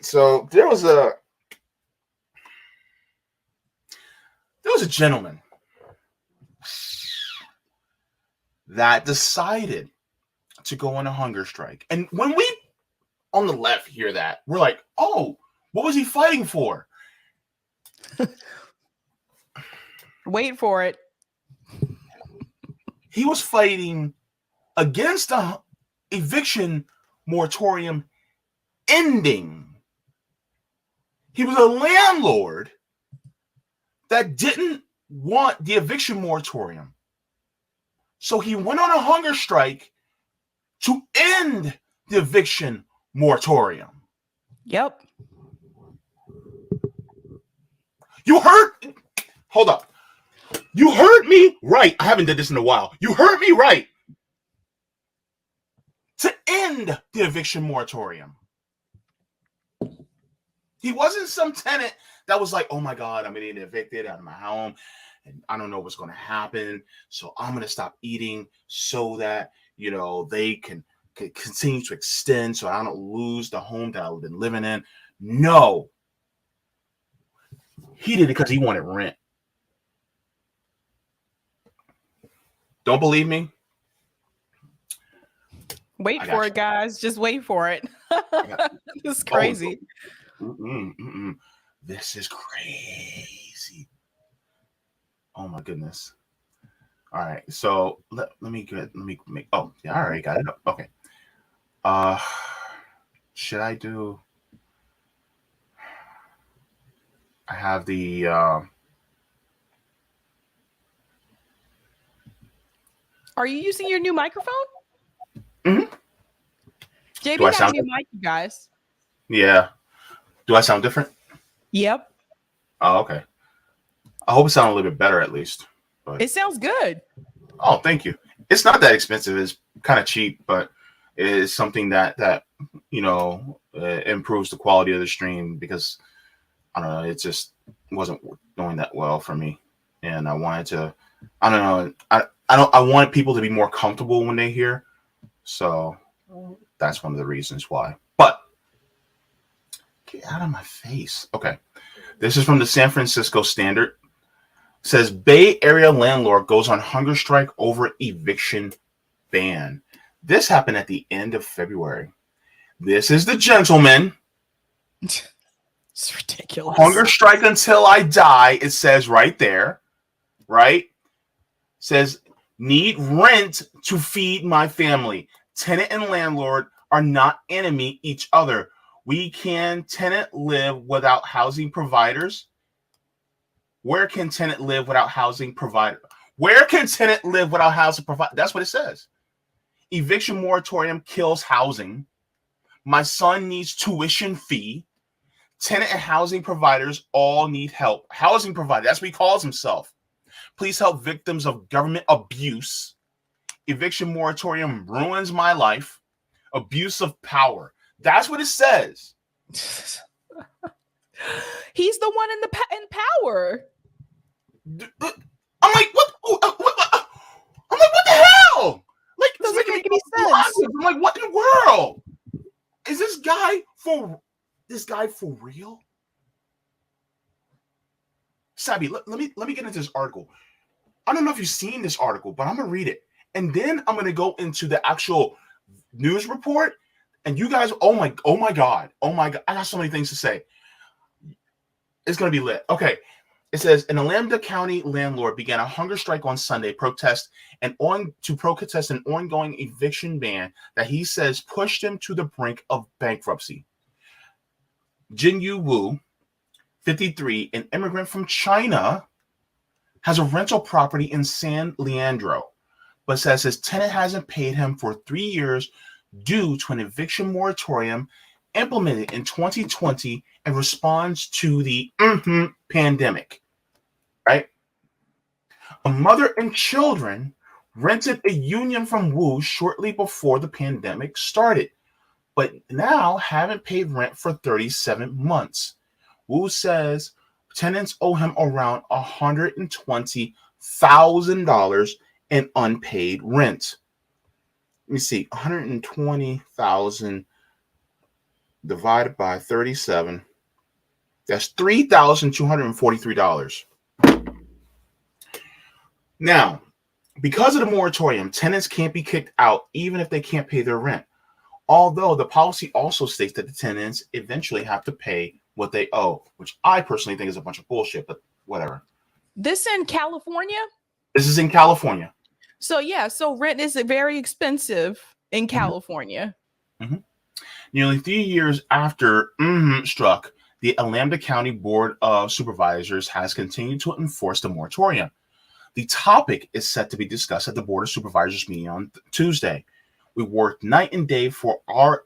right. So there was a gentleman that decided to go on a hunger strike. And when we on the left hear that, we're like, oh, what was he fighting for? Wait for it. He was fighting against the eviction moratorium ending. He was a landlord that didn't want the eviction moratorium. So he went on a hunger strike to end the eviction moratorium. Yep. You heard? Hold up. You heard me right. I haven't did this in a while. You heard me right. To end the eviction moratorium. He wasn't some tenant that was like, oh my God, I'm getting evicted out of my home and I don't know what's going to happen. So I'm going to stop eating so that, they can continue to extend so I don't lose the home that I've been living in. No. He did it because he wanted rent. Don't believe me? Wait for it, guys. Just wait for it. This is crazy. This is crazy. Oh my goodness. All right. So let me make. Oh, yeah. I already got it up. Okay. Should I do? I have the. Are you using your new microphone? Mm-hmm. JB got a new mic, you guys. Yeah. Do I sound different? Yep. Oh, okay. I hope it sounds a little bit better at least. But it sounds good. Oh, thank you. It's not that expensive. It's kind of cheap, but it is something that improves the quality of the stream because I don't know. It just wasn't doing that well for me, and I wanted to. I don't know. I want people to be more comfortable when they hear. So that's one of the reasons why. But get out of my face. Okay. This is from the San Francisco Standard. It says Bay Area landlord goes on hunger strike over eviction ban. This happened at the end of February. This is the gentleman. It's ridiculous. Hunger strike until I die. It says right there. Right? It says need rent to feed my family. Tenant and landlord are not enemy each other. We can tenant live without housing providers? Where can tenant live without housing provider? Where can tenant live without housing provider? That's what it says. Eviction moratorium kills housing. My son needs tuition fee. Tenant and housing providers all need help. Housing provider, that's what he calls himself. Please help victims of government abuse. Eviction moratorium ruins my life. Abuse of power. That's what it says. He's the one in power. I'm like, what? I'm like, what the hell? Like, doesn't make any sense. I'm like, what in the world? Is this guy for real? Sabi, let me get into this article. I don't know if you've seen this article, but I'm gonna read it, and then I'm gonna go into the actual news report. And you guys, oh my god, I got so many things to say. It's gonna be lit. Okay, it says an Alameda County landlord began a hunger strike on Sunday to protest an ongoing eviction ban that he says pushed him to the brink of bankruptcy. Jinyu Wu, 53, an immigrant from China, has a rental property in San Leandro, but says his tenant hasn't paid him for 3 years due to an eviction moratorium implemented in 2020 in response to the pandemic. Right? A mother and children rented a union from Wu shortly before the pandemic started, but now haven't paid rent for 37 months. Wu says tenants owe him around $120,000 in unpaid rent. Let me see, $120,000 divided by 37. That's $3,243. Now, because of the moratorium, tenants can't be kicked out even if they can't pay their rent. Although the policy also states that the tenants eventually have to pay what they owe, which I personally think is a bunch of bullshit, but whatever. This in California? This is in California. So yeah, so rent is very expensive in California. Mm-hmm. Nearly 3 years after struck, the Alameda County Board of Supervisors has continued to enforce the moratorium. The topic is set to be discussed at the Board of Supervisors meeting on Tuesday. We worked night and day for our,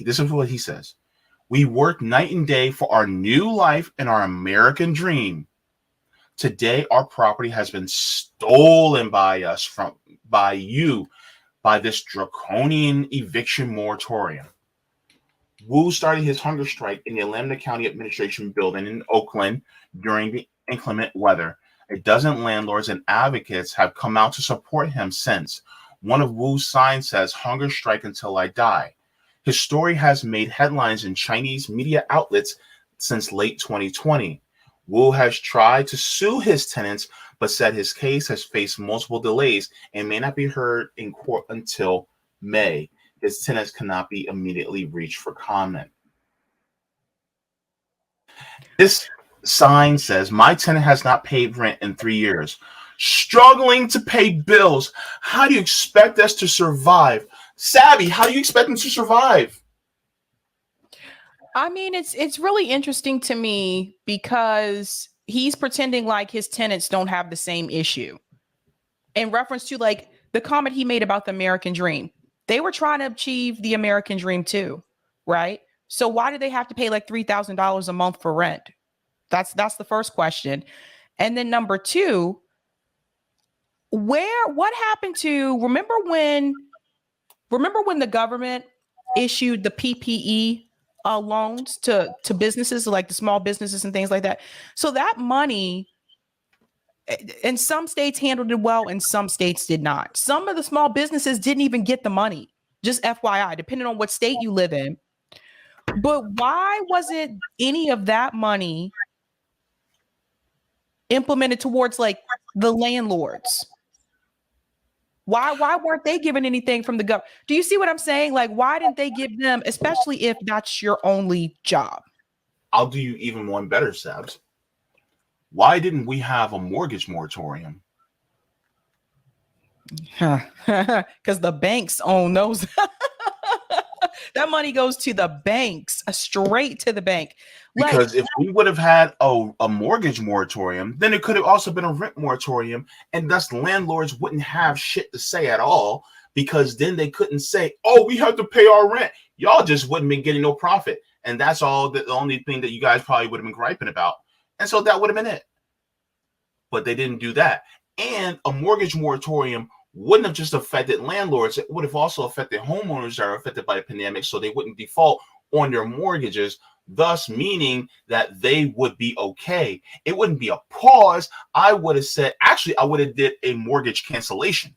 this is what he says. We worked night and day for our new life and our American dream. Today, our property has been stolen by us by this draconian eviction moratorium. Wu started his hunger strike in the Alameda County Administration building in Oakland during the inclement weather. A dozen landlords and advocates have come out to support him since. One of Wu's signs says, "Hunger strike until I die." His story has made headlines in Chinese media outlets since late 2020. Wu has tried to sue his tenants, but said his case has faced multiple delays and may not be heard in court until May. His tenants cannot be immediately reached for comment. This sign says, "My tenant has not paid rent in 3 years. Struggling to pay bills. How do you expect us to survive?" Savvy, how do you expect them to survive? I mean, it's really interesting to me because he's pretending like his tenants don't have the same issue. In reference to like the comment he made about the American dream. They were trying to achieve the American dream too, right? So why do they have to pay like $3,000 a month for rent? That's the first question. And then number two, what happened to remember when the government issued the PPE loans to businesses, like the small businesses and things like that? So that money, in some states handled it well and some states did not. Some of the small businesses didn't even get the money, just FYI, depending on what state you live in. But why wasn't any of that money implemented towards like the landlords? Why weren't they given anything from the government? Do you see what I'm saying? Like, why didn't they give them, especially if that's your only job? I'll do you even one better, Sabs. Why didn't we have a mortgage moratorium? Because the banks own those. That money goes to the banks, straight to the bank. Because if we would have had a mortgage moratorium, then it could have also been a rent moratorium, and thus landlords wouldn't have shit to say at all, because then they couldn't say, "Oh, we have to pay our rent." Y'all just wouldn't been getting no profit, and that's all. The only thing that you guys probably would have been griping about, and so that would have been it. But they didn't do that, and a mortgage moratorium wouldn't have just affected landlords. It would have also affected homeowners that are affected by the pandemic, so they wouldn't default on their mortgages, thus meaning that they would be okay. It wouldn't be a pause. I would have said, actually, I would have did a mortgage cancellation.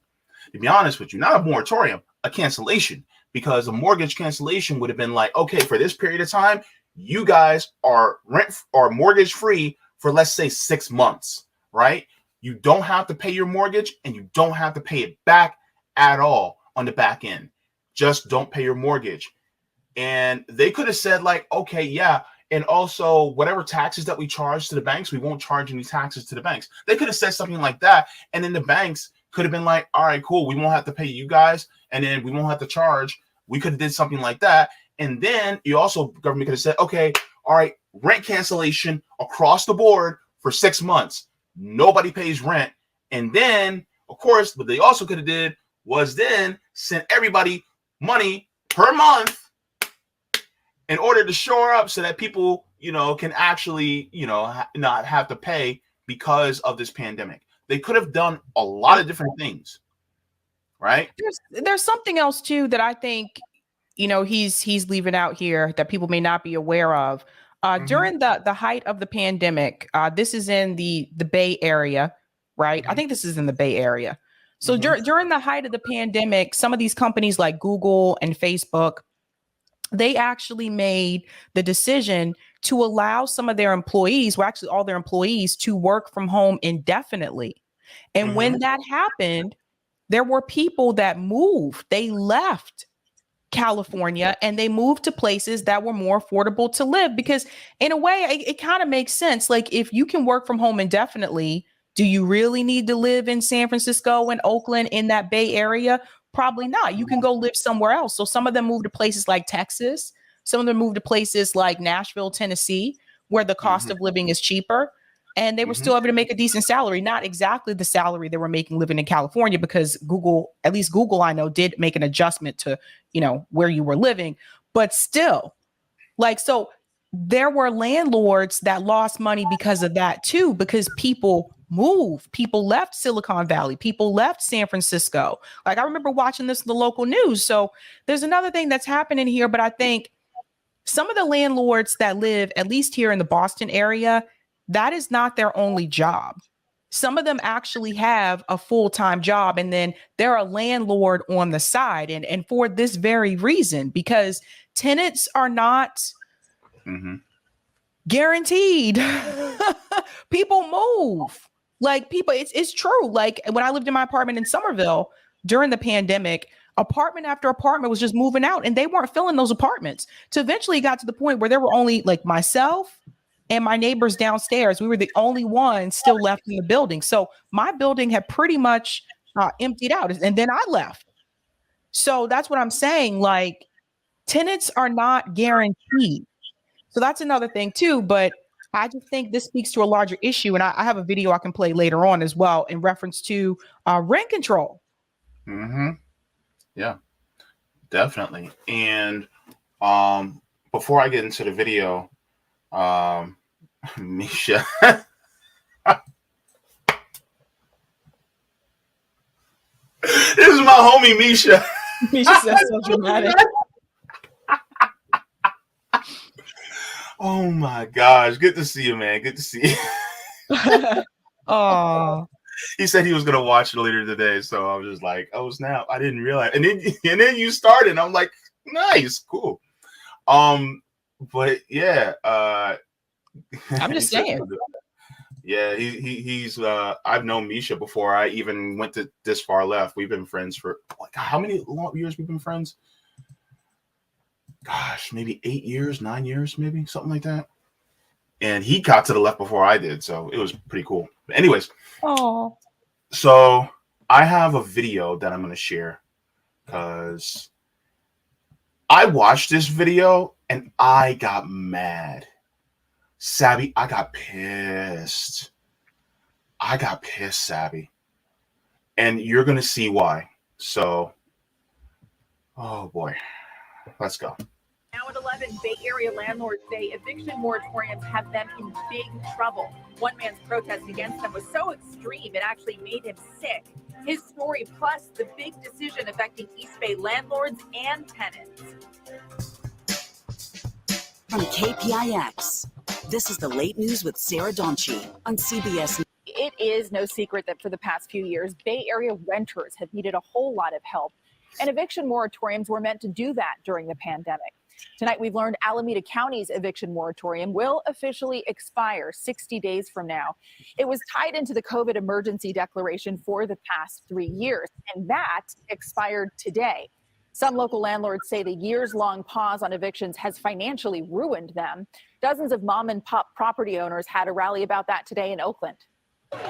To be honest with you, not a moratorium, a cancellation, because a mortgage cancellation would have been like, okay, for this period of time, you guys are rent or mortgage free for, let's say, 6 months, right? You don't have to pay your mortgage and you don't have to pay it back at all on the back end. Just don't pay your mortgage. And they could have said like, okay, yeah. And also whatever taxes that we charge to the banks, we won't charge any taxes to the banks. They could have said something like that. And then the banks could have been like, all right, cool. We won't have to pay you guys. And then we won't have to charge. We could have did something like that. And then government could have said, okay, all right, rent cancellation across the board for 6 months. Nobody pays rent. And then, of course, what they also could have did was then send everybody money per month in order to shore up so that people, can actually, not have to pay because of this pandemic. They could have done a lot of different things, right? There's something else too that I think, he's leaving out here that people may not be aware of. During the height of the pandemic, this is in the Bay Area, right? I think this is in the Bay Area. So during the height of the pandemic, some of these companies like Google and Facebook, they actually made the decision to allow some of their employees, well, actually all their employees, to work from home indefinitely. And when that happened, there were people that moved. They left California and they moved to places that were more affordable to live, because in a way it kind of makes sense. Like, if you can work from home indefinitely, do you really need to live in San Francisco and Oakland in that Bay Area? Probably not. You can go live somewhere else. So some of them moved to places like Texas. Some of them moved to places like Nashville, Tennessee, where the cost of living is cheaper. And they were still able to make a decent salary, not exactly the salary they were making living in California, because Google, at least Google, I know, did make an adjustment to, where you were living, but still, like, so there were landlords that lost money because of that too, because people moved, people left Silicon Valley, people left San Francisco. Like, I remember watching this in the local news. So there's another thing that's happening here, but I think some of the landlords that live, at least here in the Boston area, that is not their only job. Some of them actually have a full-time job, and then they're a landlord on the side. And for this very reason, because tenants are not guaranteed. People move. Like, people, it's true. Like, when I lived in my apartment in Somerville during the pandemic, apartment after apartment was just moving out, and they weren't filling those apartments. So eventually it got to the point where there were only like myself and my neighbors downstairs. We were the only ones still left in the building. So my building had pretty much emptied out, and then I left. So that's what I'm saying. Like, tenants are not guaranteed. So that's another thing too. But I just think this speaks to a larger issue. And I have a video I can play later on as well in reference to rent control. Yeah, definitely. And before I get into the video, Misha, this is my homie Misha. Misha says so dramatic. Oh my gosh, good to see you, man. Good to see you. Oh, he said he was gonna watch it later today, so I was just like, "Oh snap! I didn't realize." And then you started, and I'm like, "Nice, cool." But yeah, I'm just saying. Yeah, he's. I've known Misha before I even went to this far left. We've been friends for like how many years we've been friends? Gosh, maybe 8 years, 9 years, maybe something like that. And he got to the left before I did, so it was pretty cool. But anyways, so I have a video that I'm going to share because I watched this video and I got mad. Sabby, I got pissed. Sabby. And you're going to see why. So, oh boy, let's go. Now at 11, Bay Area landlords say eviction moratoriums have them in big trouble. One man's protest against them was so extreme, it actually made him sick. His story, plus the big decision affecting East Bay landlords and tenants. From KPIX, this is the Late News with Sarah Donchi on CBS. It is no secret that for the past few years, Bay Area renters have needed a whole lot of help. And eviction moratoriums were meant to do that during the pandemic. Tonight, we've learned Alameda County's eviction moratorium will officially expire 60 days from now. It was tied into the COVID emergency declaration for the past 3 years, and that expired today. Some local landlords say the years-long pause on evictions has financially ruined them. Dozens of mom-and-pop property owners had a rally about that today in Oakland. This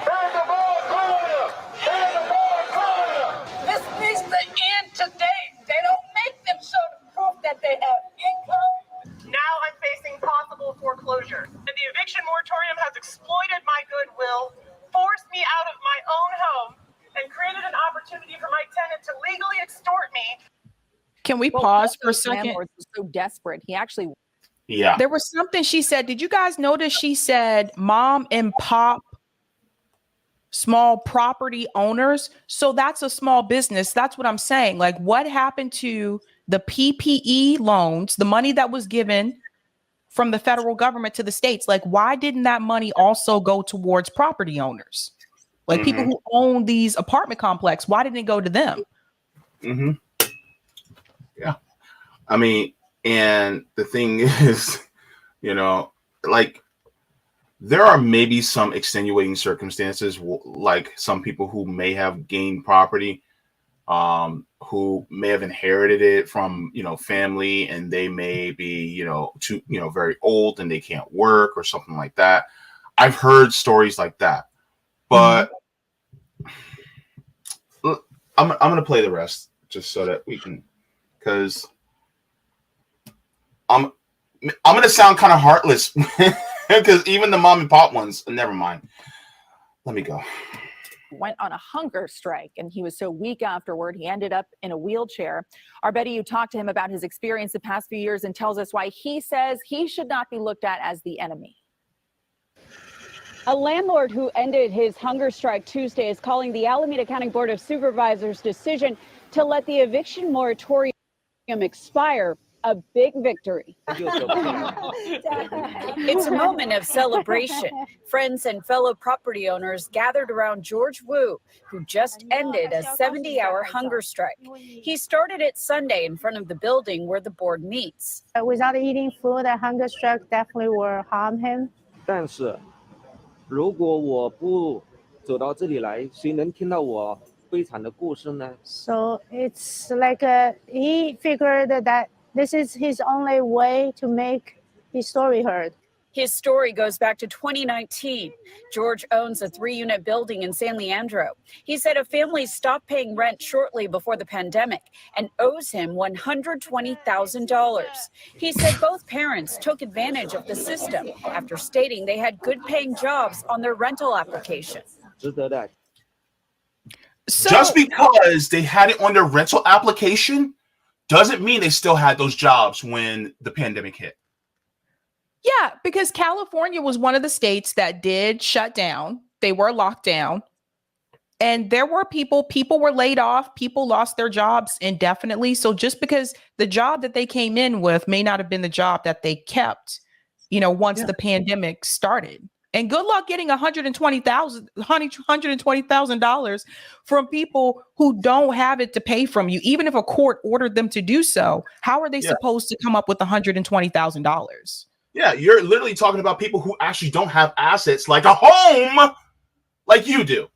needs to end today. They don't make them show the proof that they have income. Now I'm facing possible foreclosure. And the eviction moratorium has exploited my goodwill, forced me out of my own home, and created an opportunity for my tenant to legally extort me. Can we pause for a second? Landlords were so desperate. He actually. Yeah. There was something she said. Did you guys notice she said mom and pop small property owners? So that's a small business. That's what I'm saying. Like, what happened to the PPE loans, the money that was given from the federal government to the states? Like, why didn't that money also go towards property owners? Like people who own these apartment complexes, why didn't it go to them? Yeah. I mean, And the thing is, like there are maybe some extenuating circumstances, like some people who may have gained property, who may have inherited it from, family, and they may be, very old and they can't work or something like that. I've heard stories like that, but I'm going to play the rest just so that we can, because I'm going to sound kind of heartless because even the mom and pop ones, never mind. Let me go. Went on a hunger strike, and he was so weak afterward, he ended up in a wheelchair. Our Betty, you talked to him about his experience the past few years and tells us why he says he should not be looked at as the enemy. A landlord who ended his hunger strike Tuesday is calling the Alameda County Board of Supervisors' decision to let the eviction moratorium expire a big victory. It's a moment of celebration. Friends and fellow property owners gathered around George Wu, who just ended a 70-hour hunger strike. He started it Sunday in front of the building where the board meets. Without eating food, a hunger strike definitely will harm him. 但是如果我不走到这里来，谁能听到我悲惨的故事呢？ So it's like he figured that this is his only way to make his story heard. His story goes back to 2019. George owns a 3-unit building in San Leandro. He said a family stopped paying rent shortly before the pandemic and owes him $120,000. He said both parents took advantage of the system after stating they had good-paying jobs on their rental application. 值得的。 So, Just because they had it on their rental application doesn't mean they still had those jobs when the pandemic hit. yeah, because California was one of the states that did shut down. They were locked down. And there were people were laid off, people lost their jobs indefinitely. So just because the job that they came in with may not have been the job that they kept, once the pandemic started. And good luck getting $120,000 from people who don't have it to pay from you. Even if a court ordered them to do so, how are they supposed to come up with $120,000? Yeah, you're literally talking about people who actually don't have assets like a home like you do.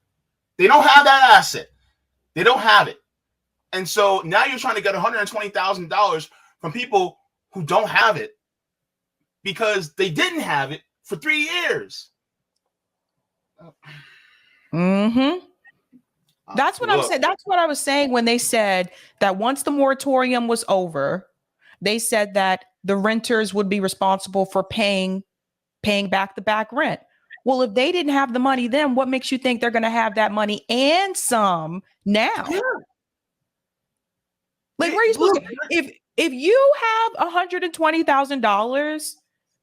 They don't have that asset. They don't have it. And so now you're trying to get $120,000 from people who don't have it because they didn't have it for 3 years. Mm-hmm. That's what I'm saying. That's what I was saying when they said that once the moratorium was over, they said that the renters would be responsible for paying back the back rent. Well, if they didn't have the money then, what makes you think they're going to have that money and some now? Yeah. Like, where are you supposed to? If you have $120,000,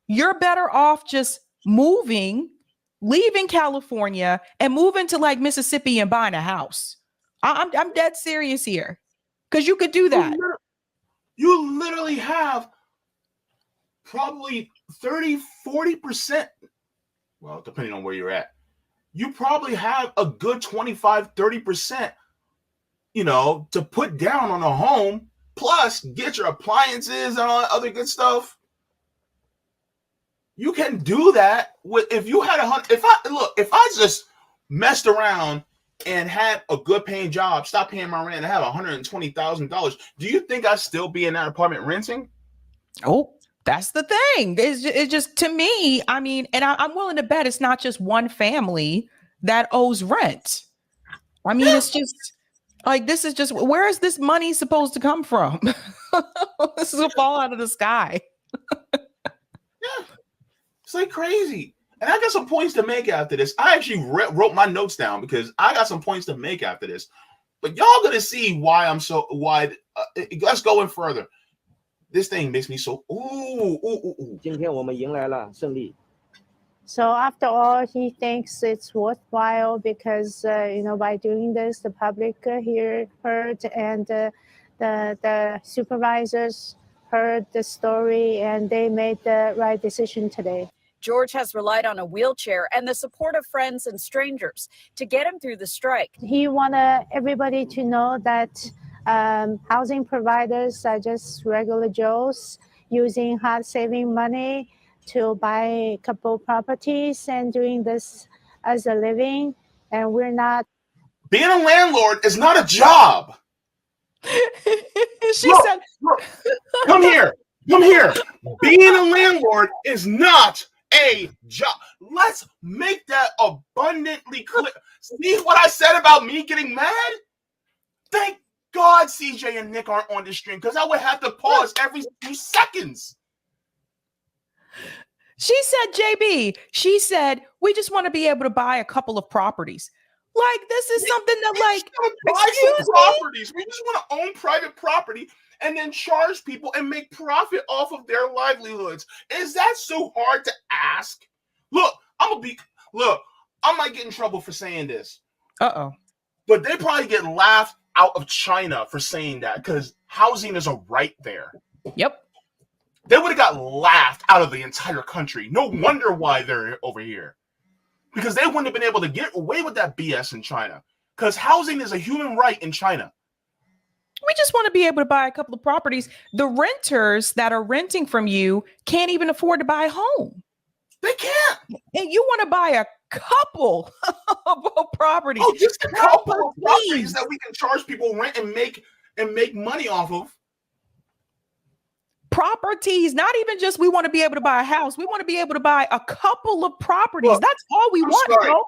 you're better off just leaving California and moving to like Mississippi and buying a house. I'm dead serious here, because you could do that. You literally have probably 30-40%. Well, depending on where you're at, you probably have a good 25-30%, to put down on a home, plus get your appliances and all that other good stuff. You can do that if you had if I just messed around and had a good paying job, stopped paying my rent, and have $120,000, do you think I'd still be in that apartment renting? Oh, that's the thing. It's just, to me, I mean, and I'm willing to bet it's not just one family that owes rent. I mean, it's just like, this is just, where is this money supposed to come from? This is a fall out of the sky. Yeah, it's like crazy. And I got some points to make after this. I actually wrote my notes down because I got some points to make after this. But y'all gonna see why I'm so wide. Let's go in further. This thing makes me so ooh. 今天我们迎来了胜利。 So after all, he thinks it's worthwhile because by doing this, the public heard, and the supervisors heard the story, and they made the right decision today. George has relied on a wheelchair and the support of friends and strangers to get him through the strike. He wanted everybody to know that housing providers are just regular Joes. using hard saving money to buy a couple properties and doing this as a living. And we're not. Being a landlord is not a job. She Look, said, look, come here. Being a landlord is not a job. Let's make that abundantly clear. See what I said about me getting mad? Thank God CJ and Nick aren't on this stream, because I would have to pause every few seconds. She said, JB, she said, we just want to be able to buy a couple of properties. Like, this is something that, like, excuse me? Properties. We just want to own private property and then charge people and make profit off of their livelihoods. Is that so hard to ask? Look, I might get in trouble for saying this. Uh-oh. But they probably get laughed out of China for saying that, because housing is a right there. Yep. They would have got laughed out of the entire country. No wonder why they're over here. Because they wouldn't have been able to get away with that BS in China. Because housing is a human right in China. We just want to be able to buy a couple of properties. The renters that are renting from you can't even afford to buy a home. They can't. And you want to buy a couple of properties. Oh, just a couple of properties that we can charge people rent and make money off of. Properties, not even just we want to be able to buy a house. We want to be able to buy a couple of properties. Look, that's all we want, bro.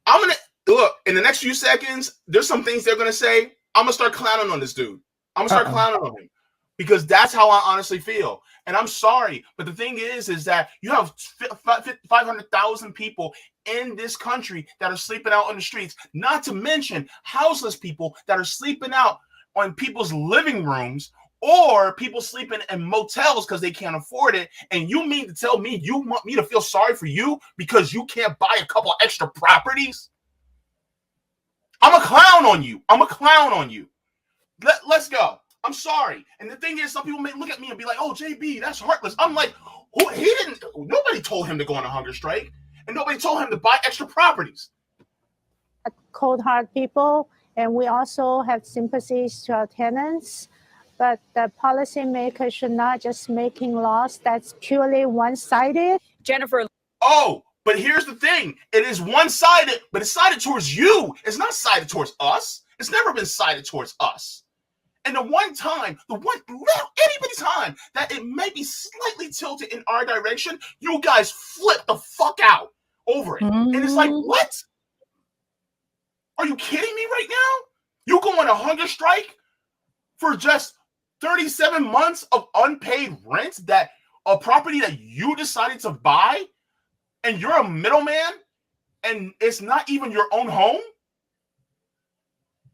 I'm gonna look in the next few seconds. There's some things they're gonna say. I'm gonna start clowning on this dude. I'm gonna start clowning on him, because that's how I honestly feel. And I'm sorry, but the thing is that you have 500,000 people in this country that are sleeping out on the streets. Not to mention houseless people that are sleeping out on people's living rooms, or people sleeping in motels because they can't afford it. And you mean to tell me you want me to feel sorry for you because you can't buy a couple extra properties? I'm a clown on you. Let's go. I'm sorry. And the thing is, some people may look at me and be like, oh, JB, that's heartless. I'm like, nobody told him to go on a hunger strike, and nobody told him to buy extra properties. Cold hard people, and we also have sympathies to our tenants. But the policymakers should not just making laws that's purely one-sided. Jennifer. Oh, but here's the thing. It is one-sided, but it's sided towards you. It's not sided towards us. It's never been sided towards us. And the one little itty-bitty time that it may be slightly tilted in our direction, you guys flip the fuck out over it. And it's like, what? Are you kidding me right now? You go on a hunger strike for just 37 months of unpaid rent, that a property that you decided to buy, and you're a middleman, and it's not even your own home?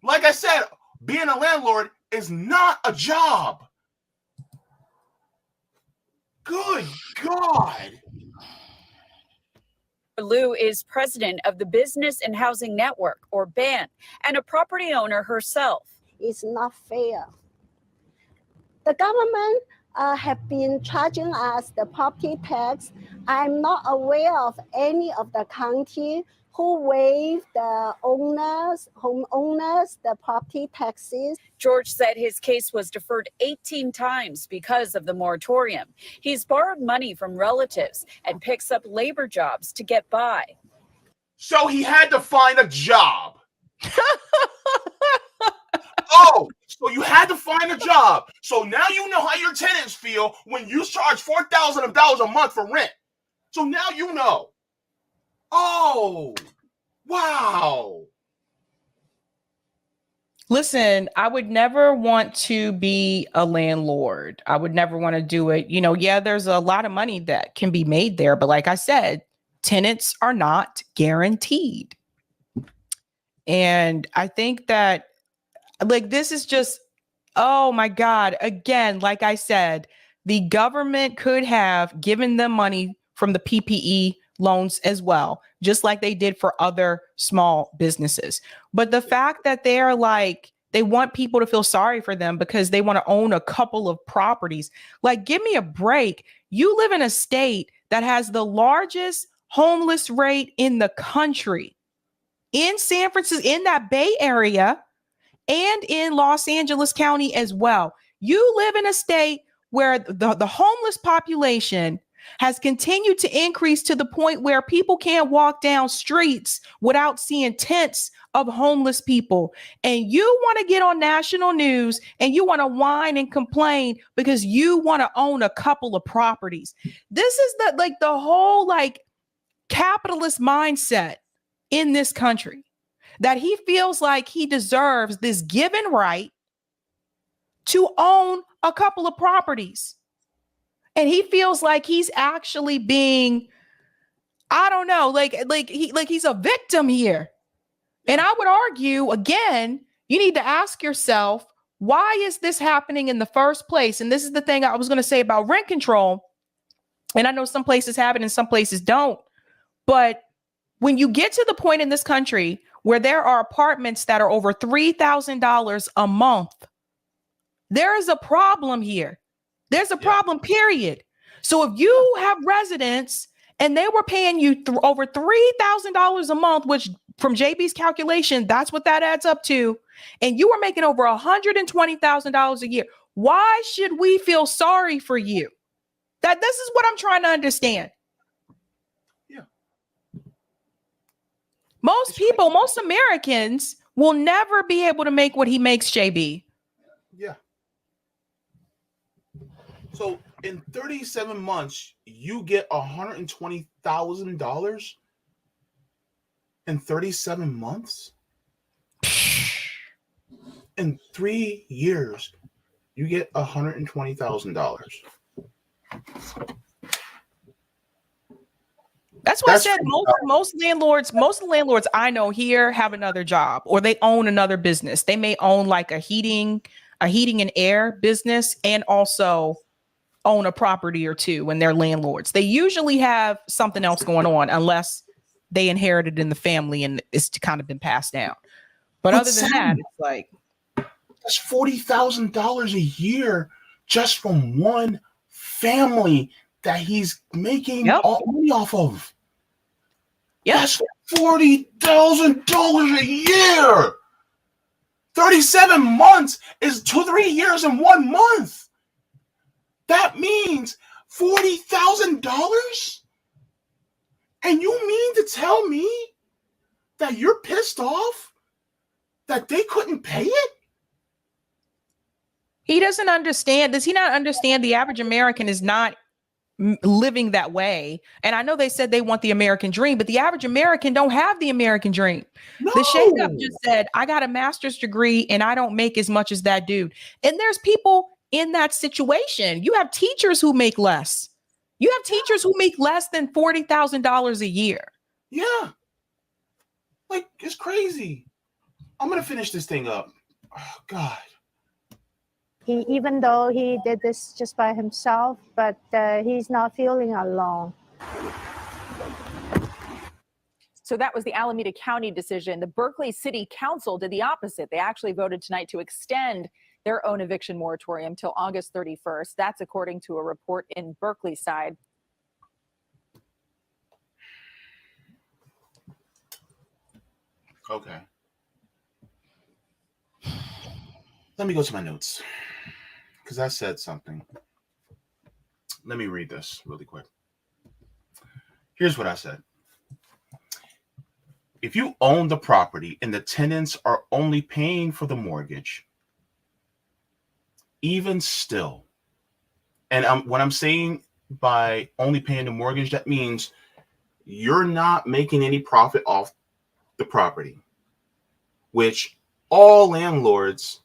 Like I said, being a landlord is not a job. Good God. Liu is president of the Business and Housing Network, or BAN, and a property owner herself. It's not fair. The government have been charging us the property tax. I'm not aware of any of the county who waive the homeowners, the property taxes. George said his case was deferred 18 times because of the moratorium. He's borrowed money from relatives and picks up labor jobs to get by. So he had to find a job. Oh, so you had to find a job. So now you know how your tenants feel when you charge $4,000 a month for rent. So now you know. Oh, wow. Listen, I would never want to be a landlord. I would never want to do it. You know, yeah, there's a lot of money that can be made there. But like I said, tenants are not guaranteed. And I think that, like, this is just, oh my God. Again, like I said, the government could have given them money from the PPE loans as well, just like they did for other small businesses. But the fact that they're like, they want people to feel sorry for them because they want to own a couple of properties. Like, give me a break. You live in a state that has the largest homeless rate in the country, in San Francisco, in that Bay Area, and in Los Angeles County as well. You live in a state where the homeless population has continued to increase to the point where people can't walk down streets without seeing tents of homeless people. And you want to get on national news and you want to whine and complain because you want to own a couple of properties. This is the whole capitalist mindset in this country, that he feels like he deserves this given right to own a couple of properties. And he feels like he's actually being, I don't know, he's a victim here. And I would argue, again, you need to ask yourself, why is this happening in the first place? And this is the thing I was going to say about rent control. And I know some places have it and some places don't. But when you get to the point in this country where there are apartments that are over $3,000 a month, there is a problem here. There's a problem, period. So if you have residents and they were paying you over $3,000 a month, which from JB's calculation, that's what that adds up to, and you were making over $120,000 a year, why should we feel sorry for you? This is what I'm trying to understand. Yeah. Most people, most Americans will never be able to make what he makes, JB. Yeah. So in 37 months, you get $120,000 in 37 months? In 3 years, you get $120,000. That's why I said most landlords I know here have another job, or they own another business. They may own like a heating and air business and also own a property or two when they're landlords. They usually have something else going on unless they inherited in the family and it's kind of been passed down. But other than that, it's like that's $40,000 a year just from one family that he's making all money off of. Yep. That's $40,000 a year. 37 months is 2-3 years in 1 month. That means $40,000? And you mean to tell me that you're pissed off that they couldn't pay it? He doesn't understand. Does he not understand the average American is not living that way? And I know they said they want the American dream, but the average American don't have the American dream. No. The shakeup just said, I got a master's degree and I don't make as much as that dude. And there's people in that situation. You have teachers who make less. You have teachers who make less than $40,000 a year. Yeah. Like, it's crazy. I'm going to finish this thing up. Oh, God. Even though he did this just by himself, but he's not feeling alone. So that was the Alameda County decision. The Berkeley City Council did the opposite. They actually voted tonight to extend their own eviction moratorium till August 31st. That's according to a report in Berkeley side. Okay. Let me go to my notes because I said something. Let me read this really quick. Here's what I said. If you own the property and the tenants are only paying for the mortgage, even still, and what I'm saying by only paying the mortgage, that means you're not making any profit off the property, which all landlords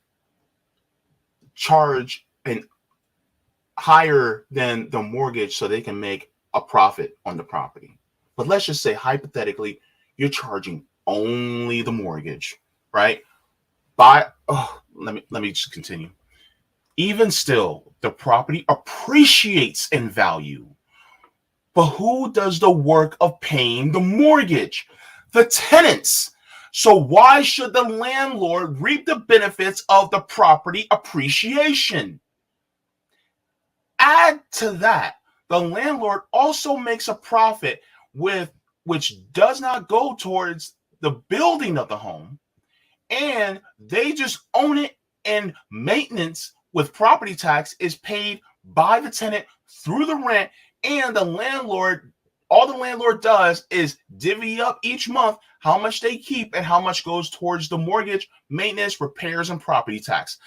charge an higher than the mortgage so they can make a profit on the property. But let's just say hypothetically, you're charging only the mortgage, right? Let me just continue. Even still, the property appreciates in value. But who does the work of paying the mortgage? The tenants. So why should the landlord reap the benefits of the property appreciation? Add to that, the landlord also makes a profit which does not go towards the building of the home, and they just own it, and maintenance with property tax is paid by the tenant through the rent, and the landlord, all the landlord does is divvy up each month how much they keep and how much goes towards the mortgage, maintenance, repairs, and property tax.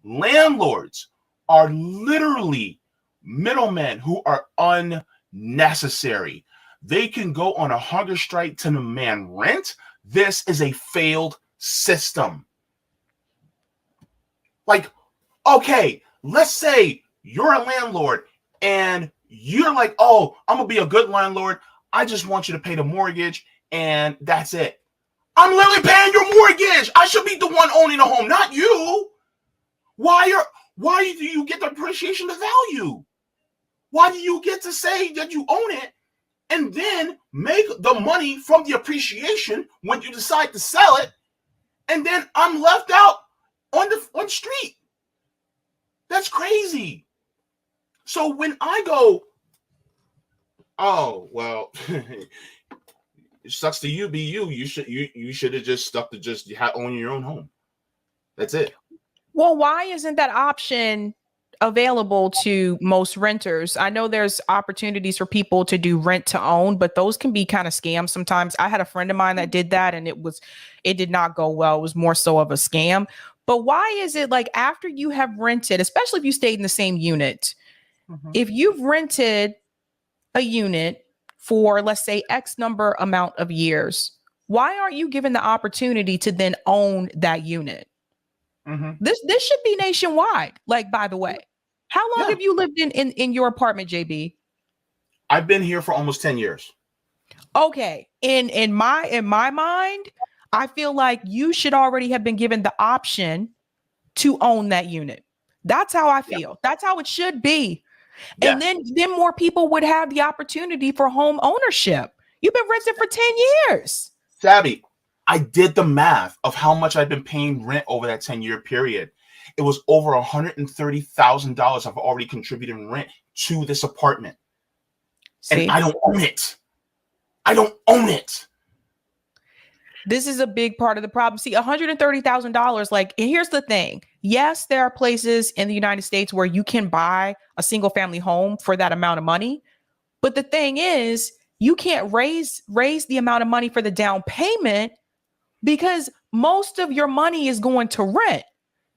Landlords are literally middlemen who are unnecessary. They can go on a hunger strike to demand rent. This is a failed system. Like, okay, let's say you're a landlord and you're like, oh, I'm going to be a good landlord. I just want you to pay the mortgage and that's it. I'm literally paying your mortgage. I should be the one owning the home, not you. Why do you get the appreciation of value? Why do you get to say that you own it and then make the money from the appreciation when you decide to sell it, and then I'm left out on the street? That's crazy. So when I go, oh well, it sucks to you, be you. You should have just stuck to just owning your own home. That's it. Well, why isn't that option available to most renters? I know there's opportunities for people to do rent to own, but those can be kind of scams sometimes. I had a friend of mine that did that and it did not go well. It was more so of a scam. But why is it like after you have rented, especially if you stayed in the same unit, if you've rented a unit for, let's say, X number amount of years, why aren't you given the opportunity to then own that unit? This should be nationwide. Like, by the way, how long have you lived in your apartment, JB? I've been here for almost 10 years. Okay. In my mind, I feel like you should already have been given the option to own that unit. That's how I feel. That's how it should be. And then more people would have the opportunity for home ownership. You've been renting for 10 years. Sabby, I did the math of how much I've been paying rent over that 10-year period. It was over $130,000 I've already contributed in rent to this apartment. See? And I don't own it. I don't own it. This is a big part of the problem. See, $130,000, like, and here's the thing. Yes, there are places in the United States where you can buy a single family home for that amount of money. But the thing is, you can't raise the amount of money for the down payment because most of your money is going to rent.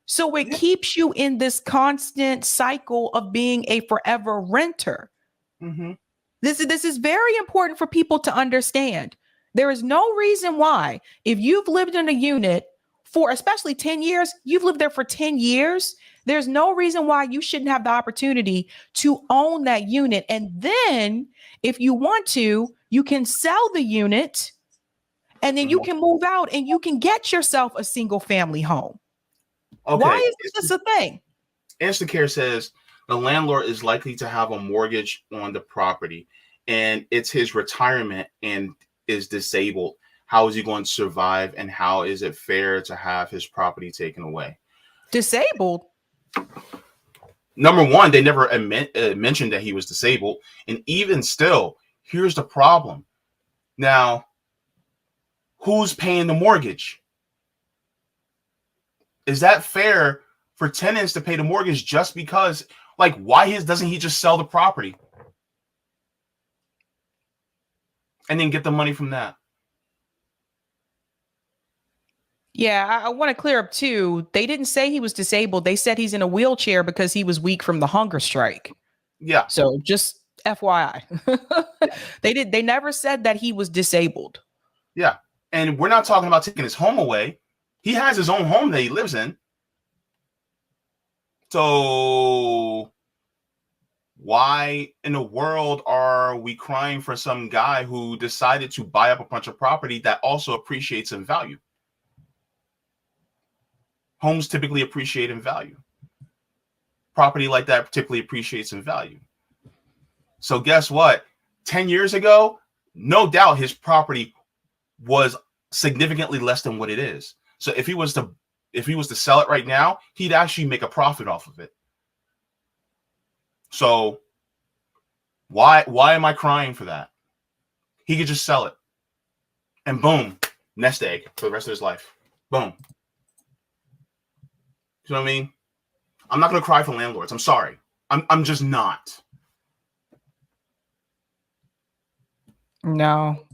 So it keeps you in this constant cycle of being a forever renter. This is very important for people to understand. There is no reason why, if you've lived in a unit for especially 10 years, you've lived there for 10 years, there's no reason why you shouldn't have the opportunity to own that unit. And then if you want to, you can sell the unit and then you can move out and you can get yourself a single family home. Okay. Why is this a thing? Instacare says the landlord is likely to have a mortgage on the property and it's his retirement and is disabled. How is he going to survive? And how is it fair to have his property taken away? Disabled? Number one, they never mentioned that he was disabled. And even still, here's the problem. Now, who's paying the mortgage? Is that fair for tenants to pay the mortgage just because, like, why doesn't he just sell the property and then get the money from that? Yeah, I want to clear up too. They didn't say he was disabled. They said he's in a wheelchair because he was weak from the hunger strike. Yeah. So just FYI. They never said that he was disabled. Yeah. And we're not talking about taking his home away. He has his own home that he lives in. So why in the world are we crying for some guy who decided to buy up a bunch of property that also appreciates in value? Homes typically appreciate in value. Property like that particularly appreciates in value. So guess what? 10 years ago, no doubt his property was significantly less than what it is. So if he was to sell it right now, he'd actually make a profit off of it. So why am I crying for that? He could just sell it. And boom, nest egg for the rest of his life. Boom. You know what I mean? I'm not going to cry for landlords. I'm sorry. I'm just not. No.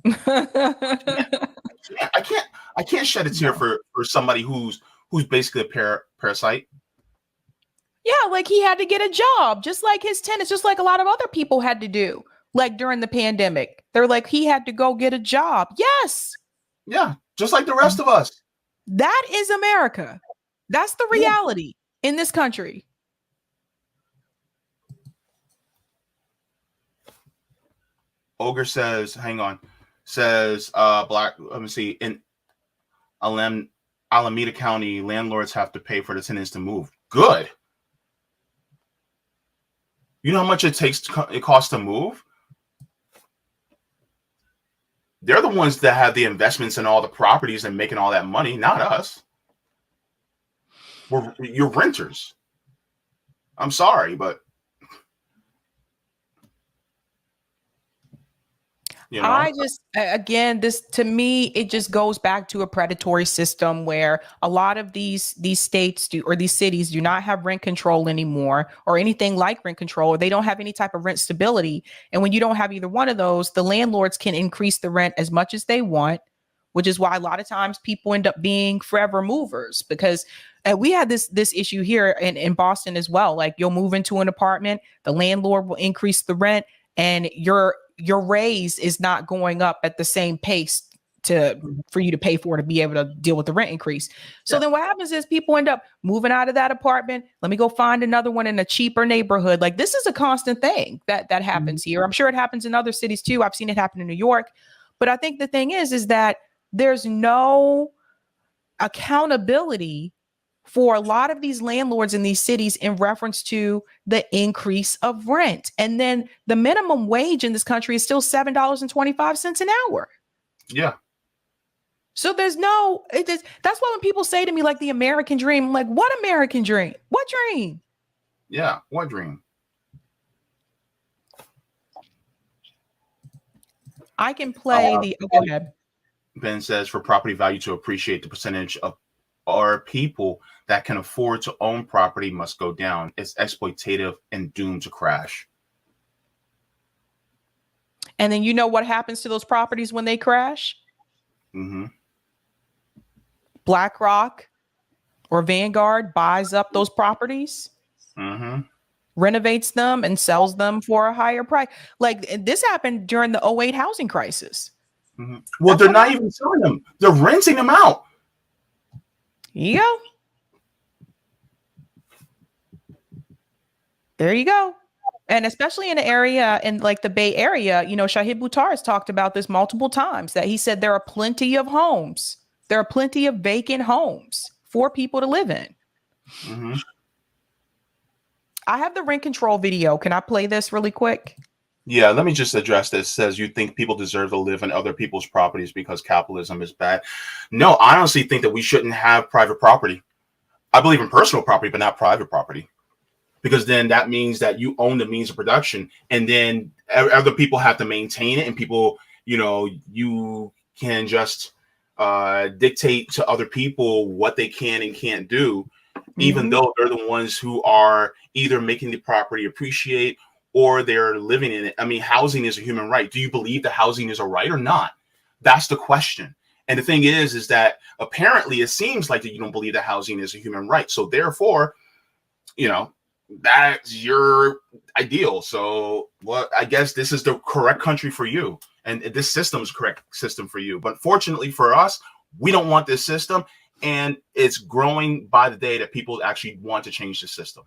I can't shed a tear for somebody who's basically a parasite. Yeah, like he had to get a job, just like his tenants, just like a lot of other people had to do, like during the pandemic. They're like, he had to go get a job. Yes. Yeah, just like the rest of us. That is America. That's the reality in this country. Ogre says, hang on, says let me see, in Alameda County, landlords have to pay for the tenants to move. Good. You know how much it costs to move? They're the ones that have the investments in all the properties and making all that money, not us. You're renters. I'm sorry, but I just, again, this, to me, it just goes back to a predatory system where a lot of these states do, or these cities do not have rent control anymore, or anything like rent control, or they don't have any type of rent stability. And when you don't have either one of those, the landlords can increase the rent as much as they want, which is why a lot of times people end up being forever movers, because we had this issue here in Boston as well. Like, you'll move into an apartment, the landlord will increase the rent, and your raise is not going up at the same pace for you to pay for to be able to deal with the rent increase. So then what happens is people end up moving out of that apartment. Let me go find another one in a cheaper neighborhood. Like, this is a constant thing that happens here. I'm sure it happens in other cities too. I've seen it happen in New York. But I think the thing is that there's no accountability for a lot of these landlords in these cities in reference to the increase of rent. And then the minimum wage in this country is still $7.25 an hour. Yeah. So there's no, that's why when people say to me, like, the American dream, I'm like, what American dream? What dream? Yeah, what dream? I can play go ahead. Ben says, for property value to appreciate, the percentage of our people that can afford to own property must go down. It's exploitative and doomed to crash. And then you know what happens to those properties when they crash? Mm-hmm. BlackRock or Vanguard buys up those properties, renovates them, and sells them for a higher price. Like, this happened during the 2008 housing crisis. Mm-hmm. Well, they're not even selling them. They're renting them out. Yeah. There you go. And especially in an area in like the Bay Area, you know, Shahid Buttar has talked about this multiple times, that he said there are plenty of homes. There are plenty of vacant homes for people to live in. Mm-hmm. I have the rent control video. Can I play this really quick? Yeah, let me just address this. It says, you think people deserve to live in other people's properties because capitalism is bad. No, I honestly think that we shouldn't have private property. I believe in personal property, but not private property. Because then that means that you own the means of production, and then other people have to maintain it, and people, you know, you can just dictate to other people what they can and can't do, even though they're the ones who are either making the property appreciate or they're living in it. I mean, housing is a human right. Do you believe that housing is a right or not? That's the question. And the thing is that apparently it seems like that you don't believe that housing is a human right. So therefore, you know, that's your ideal. So, well, I guess this is the correct country for you, and this system is the correct system for you. But fortunately for us, we don't want this system, and it's growing by the day that people actually want to change the system.